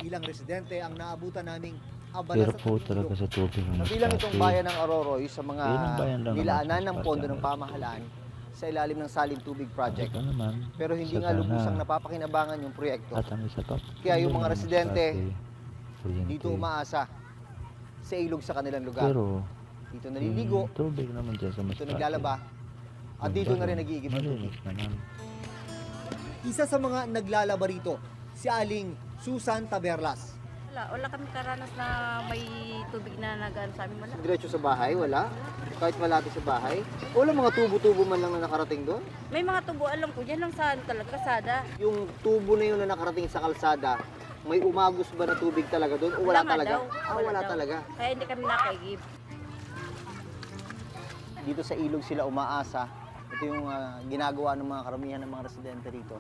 ilang residente ang naabutan naming abala Pero sa po talaga tubig. sa tubig ng Kabilang itong Masbate. bayan ng Aroroy sa mga Ayun ang bayan lang nilaanan naman sa ng Masbate, pondo ng ano. pamahalaan sa ilalim ng Saling Tubig Project. Ito naman, Pero hindi nga Sagana. lubusang napapakinabangan yung proyekto. At ang isa pa, Kaya yung mga ng residente, Masbate, Kuryente. Dito umaasa sa ilog sa kanilang lugar. Pero, Dito naliligo, tubig naman dyan sa dito Masbate. naglalaba, at dito na rin nag-iigib ng tubig. Malinis naman. Isa sa mga naglalaba rito, si Aling Susan Taberlas. Wala kami karanas na may tubig na nagaan sa amin. Wala. Diretso sa bahay, wala. Kahit malapit sa bahay. Wala mga tubo-tubo man lang na nakarating doon. May mga tubo, alam ko, dyan lang sa talaga, kasada. Yung tubo na yun na nakarating sa kalsada, may umagos ba na tubig talaga doon o wala nga talaga? daw. Wala daw. talaga. Kaya hindi kami nakaigib. Dito sa ilog sila umaasa. Ito yung ginagawa ng mga karamihan ng mga residente rito.